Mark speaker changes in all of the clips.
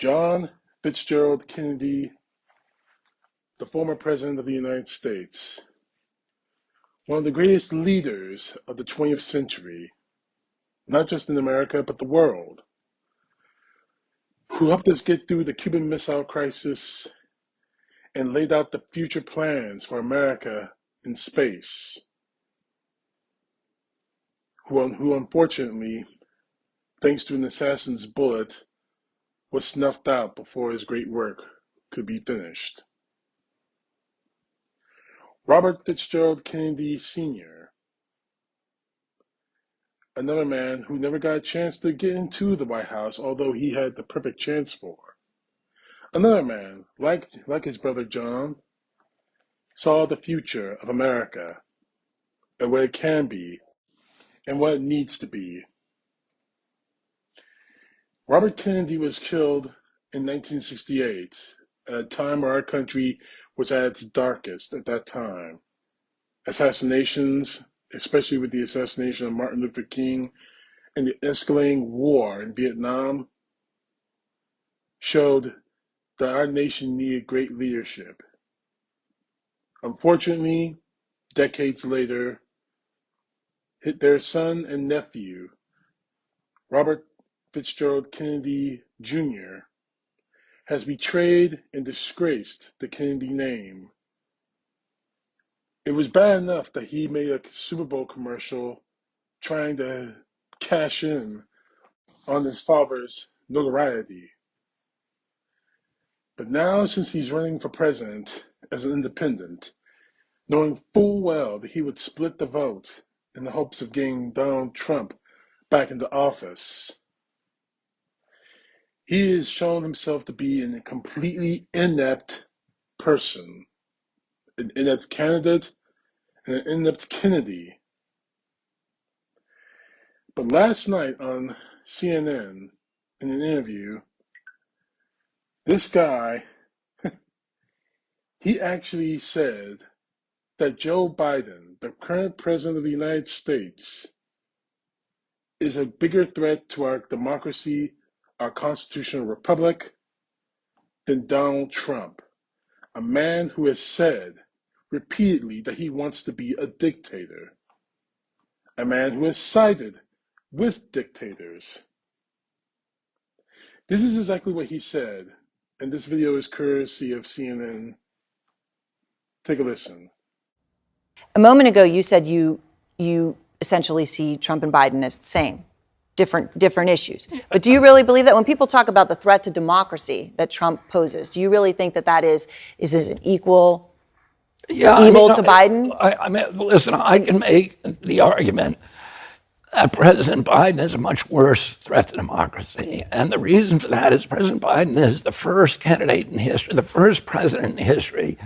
Speaker 1: John Fitzgerald Kennedy, the former President of the United States, one of the greatest leaders of the 20th century, not just in America, but the world, who helped us get through the Cuban Missile Crisis and laid out the future plans for America in space, who unfortunately, thanks to an assassin's bullet, was snuffed out before his great work could be finished. Robert Fitzgerald Kennedy Sr., another man who never got a chance to get into the White House, although he had the perfect chance for. Another man, like his brother John, saw the future of America and what it can be and what it needs to be. Robert Kennedy was killed in 1968 at a time where our country was at its darkest at that time. Assassinations, especially with the assassination of Martin Luther King and the escalating war in Vietnam, showed that our nation needed great leadership. Unfortunately, decades later, their son and nephew, Robert Fitzgerald Kennedy Jr., has betrayed and disgraced the Kennedy name. It was bad enough that he made a Super Bowl commercial trying to cash in on his father's notoriety. But now, since he's running for president as an independent, knowing full well that he would split the vote in the hopes of getting Donald Trump back into office, he has shown himself to be a completely inept person, an inept candidate, and an inept Kennedy. But last night on CNN, in an interview, this guy, he actually said that Joe Biden, the current president of the United States, is a bigger threat to our democracy, our constitutional republic, than Donald Trump, a man who has said repeatedly that he wants to be a dictator, a man who has sided with dictators. This is exactly what he said, and this video is courtesy of CNN. Take a listen.
Speaker 2: A moment ago, you said you essentially see Trump and Biden as the same, different issues. But do you really believe that when people talk about the threat to democracy that Trump poses, do you really think that is an equal evil to Biden?
Speaker 3: I mean, listen, I can make the argument that President Biden is a much worse threat to democracy. And the reason for that is President Biden is the first candidate in history, the first president in history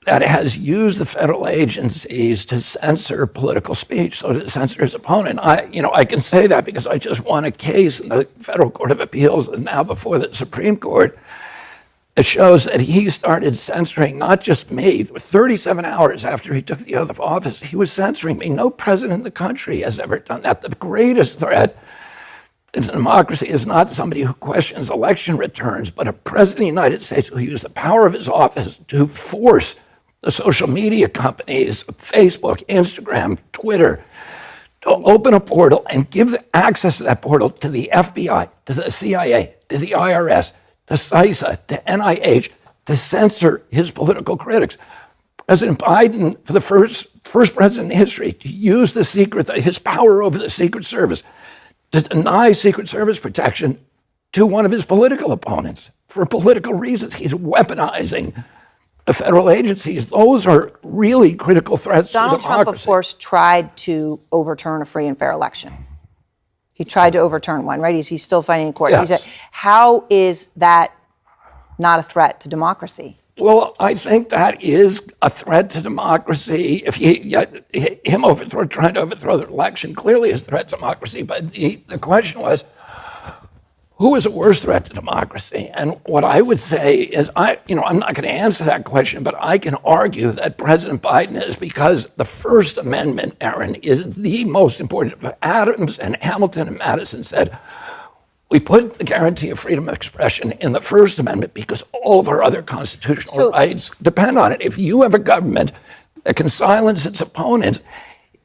Speaker 3: that has used the federal agencies to censor political speech, so to censor his opponent. I can say that because I just won a case in the Federal Court of Appeals and now before the Supreme Court. It shows that he started censoring not just me. 37 hours after he took the oath of office, he was censoring me. No president in the country has ever done that. The greatest threat to democracy is not somebody who questions election returns, but a president of the United States who used the power of his office to force the social media companies, Facebook, Instagram, Twitter, to open a portal and give access to that portal to the FBI, to the CIA, to the IRS, to CISA, to NIH, to censor his political critics. President Biden, for the first president in history, to use his power over the Secret Service to deny Secret Service protection to one of his political opponents for political reasons. He's weaponizing the federal agencies. Those are really critical threats to democracy.
Speaker 2: Donald Trump, of course, tried to overturn a free and fair election. He tried to overturn one, right? He's still fighting in court.
Speaker 3: Yes.
Speaker 2: How is that not a threat to democracy?
Speaker 3: Well, I think that is a threat to democracy. If him trying to overthrow the election clearly is a threat to democracy. But the question was, who is a worse threat to democracy? And what I would say is, I'm not going to answer that question, but I can argue that President Biden is, because the First Amendment, Aaron, is the most important. Adams and Hamilton and Madison said, We put the guarantee of freedom of expression in the First Amendment because all of our other constitutional rights depend on it. If you have a government that can silence its opponent,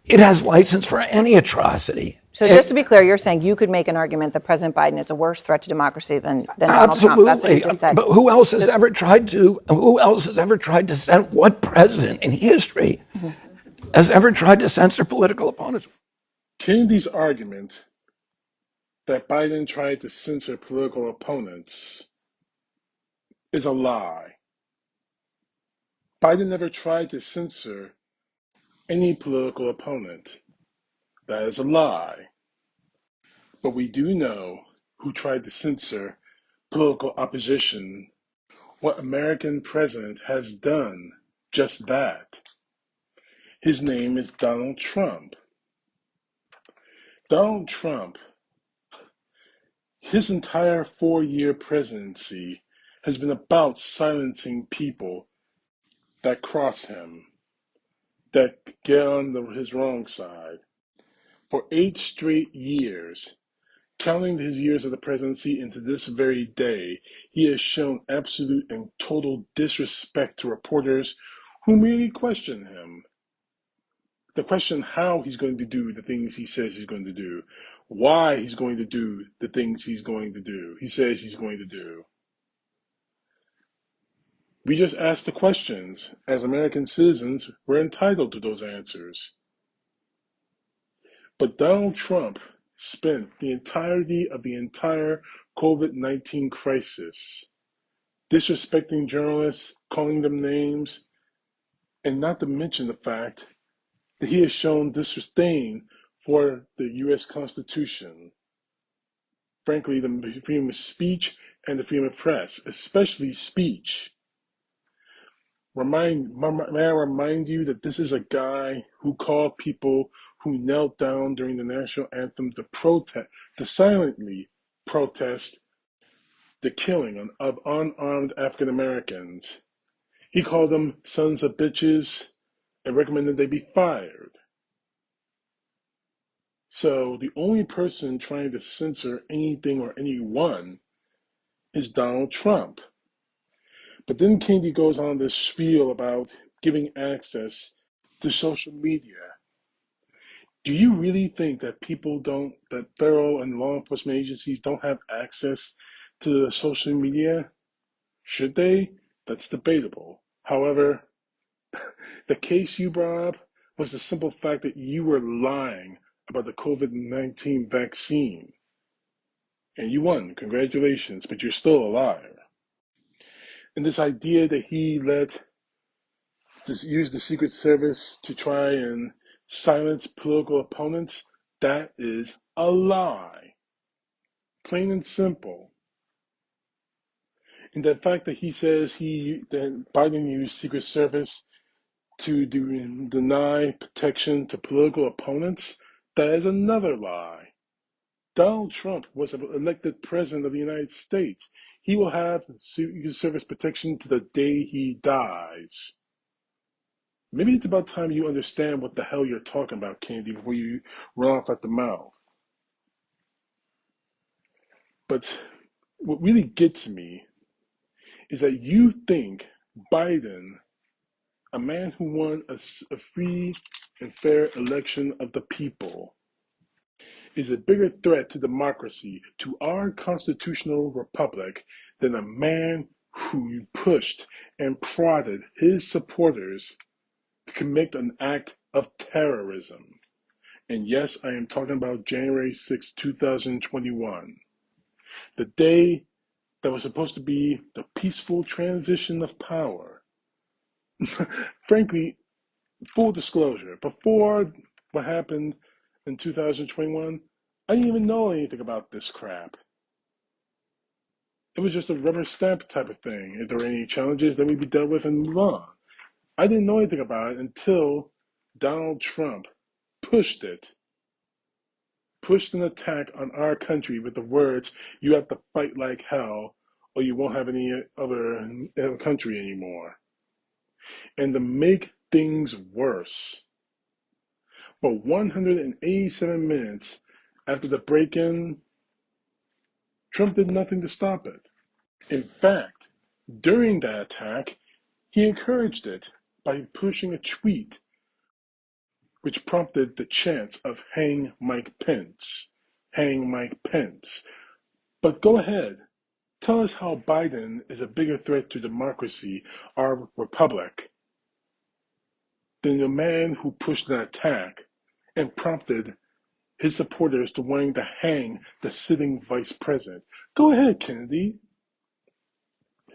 Speaker 3: it has license for any atrocity.
Speaker 2: So just to be clear, you're saying you could make an argument that President Biden is a worse threat to democracy than Donald Trump. That's what you just said.
Speaker 3: But who else has ever tried to censor, what president in history has ever tried to censor political opponents?
Speaker 1: Kennedy's argument that Biden tried to censor political opponents is a lie. Biden never tried to censor any political opponent. That is a lie. But we do know who tried to censor political opposition. What American president has done just that? His name is Donald Trump. Donald Trump, his entire 4-year presidency has been about silencing people that cross him, that get on his wrong side. For 8 straight years, counting his years of the presidency into this very day, he has shown absolute and total disrespect to reporters who merely question him. The question how he's going to do the things he says he's going to do, why he's going to do the things he says he's going to do. We just asked the questions. As American citizens, we're entitled to those answers. But Donald Trump spent the entirety of the entire COVID-19 crisis disrespecting journalists, calling them names, and not to mention the fact that he has shown disdain for the U.S. Constitution. Frankly, the freedom of speech and the freedom of press, especially speech. May I remind you that this is a guy who called people who knelt down during the national anthem to silently protest the killing of unarmed African Americans. He called them sons of bitches and recommended they be fired. So the only person trying to censor anything or anyone is Donald Trump. But then Kennedy goes on this spiel about giving access to social media. Do you really think that that federal and law enforcement agencies don't have access to social media? Should they? That's debatable. However, the case you brought up was the simple fact that you were lying about the COVID-19 vaccine. And you won. Congratulations, but you're still a liar. And this idea that he used the Secret Service to try and silence political opponents, that is a lie. Plain and simple. And the fact that he says that Biden used Secret Service to deny protection to political opponents, that is another lie. Donald Trump was elected president of the United States. He will have Secret Service protection to the day he dies. Maybe it's about time you understand what the hell you're talking about, Kennedy, before you run off at the mouth. But what really gets me is that you think Biden, a man who won a free and fair election of the people, is a bigger threat to democracy, to our constitutional republic, than a man who pushed and prodded his supporters to commit an act of terrorism. And yes, I am talking about January 6, 2021, the day that was supposed to be the peaceful transition of power. Frankly, full disclosure, before what happened in 2021, I didn't even know anything about this crap. It was just a rubber stamp type of thing. If there were any challenges, then we'd be dealt with and move on. I didn't know anything about it until Donald Trump pushed an attack on our country with the words, "You have to fight like hell or you won't have any other country anymore." And to make things worse, for 187 minutes after the break-in, Trump did nothing to stop it. In fact, during that attack, he encouraged it by pushing a tweet which prompted the chants of "Hang Mike Pence, hang Mike Pence." But go ahead, tell us how Biden is a bigger threat to democracy, our republic, than the man who pushed an attack and prompted his supporters to wanting to hang the sitting vice president. Go ahead, Kennedy.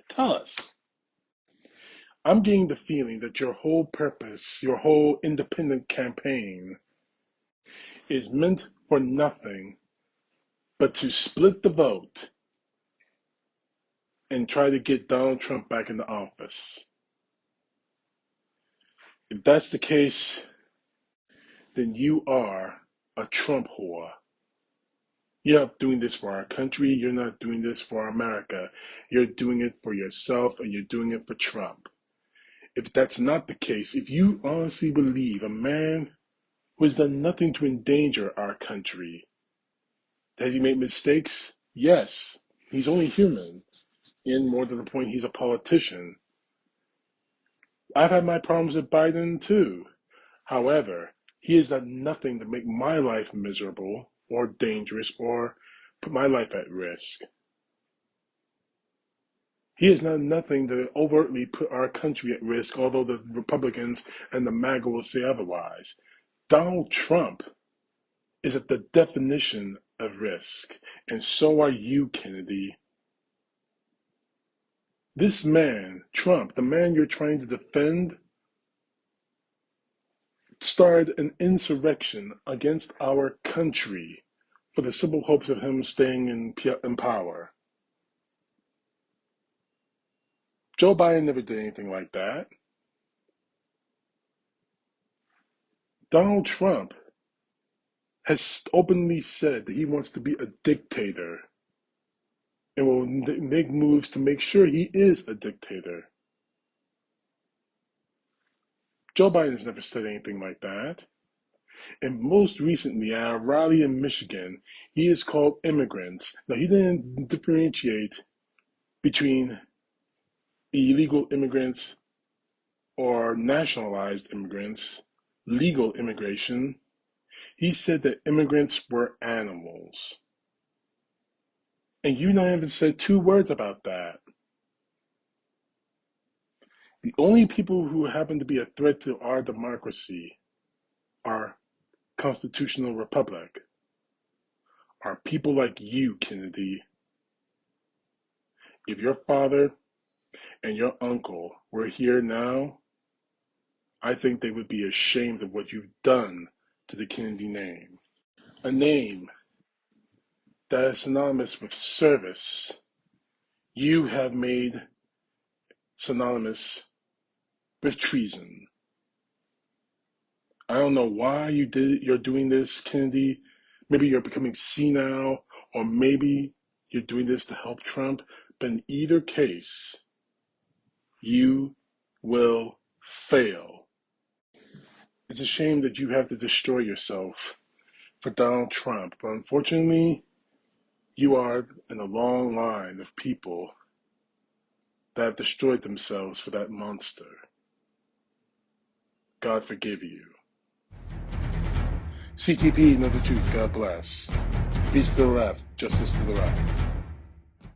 Speaker 1: Tell us. I'm getting the feeling that your whole purpose, your whole independent campaign, is meant for nothing but to split the vote and try to get Donald Trump back into office. If that's the case, then you are a Trump whore. You're not doing this for our country. You're not doing this for America. You're doing it for yourself, and you're doing it for Trump. If that's not the case, if you honestly believe a man who has done nothing to endanger our country, has he made mistakes? Yes. He's only human. And more to the point, he's a politician. I've had my problems with Biden too. However, he has done nothing to make my life miserable or dangerous or put my life at risk. He has done nothing to overtly put our country at risk, although the Republicans and the MAGA will say otherwise. Donald Trump is at the definition of risk, and so are you, Kennedy. This man, Trump, the man you're trying to defend, started an insurrection against our country for the simple hopes of him staying in power. Joe Biden never did anything like that. Donald Trump has openly said that he wants to be a dictator and will make moves to make sure he is a dictator. Joe Biden has never said anything like that. And most recently, at a rally in Michigan, he has called immigrants. Now, he didn't differentiate between illegal immigrants or nationalized immigrants, legal immigration. He said that immigrants were animals. And you not even said 2 words about that. The only people who happen to be a threat to our democracy, our constitutional republic, are people like you, Kennedy. If your father and your uncle were here now, I think they would be ashamed of what you've done to the Kennedy name. A name that is synonymous with service. You have made synonymous with treason. I don't know why you're doing this, Kennedy. Maybe you're becoming senile, or maybe you're doing this to help Trump. But in either case, you will fail. It's a shame that you have to destroy yourself for Donald Trump, but unfortunately, you are in a long line of people that have destroyed themselves for that monster. God forgive you. CTP, know the truth. God bless. Peace to the left, justice to the right.